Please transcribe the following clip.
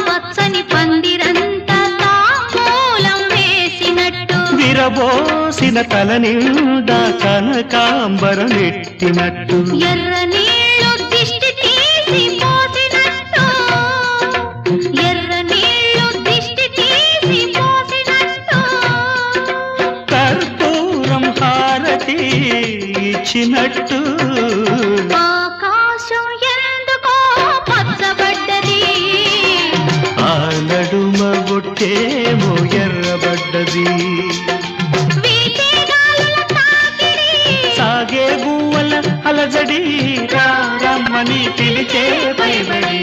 పచ్చని పందిరంతా తాంబూలం వేసినట్టు విరబోసిన తల నిండా కనకాంబరం ఎట్టినట్టు ఎర్ర నీళ్ళు దిష్టి తీసి పోసినట్టు ఎర్ర నీళ్ళు దిష్టి తీసి పోసినట్టు కర్పూరం హారతి ఇచ్చినట్టు ఆకాశం ఎందుకో పచ్చబడ్డది ఆ నడుమ బొట్టేమో ఎర్రబడ్డది వీచే గాలుల తాకిడి సాగే గువ్వల అలజడి రమ్మని పిలిచే పైబడి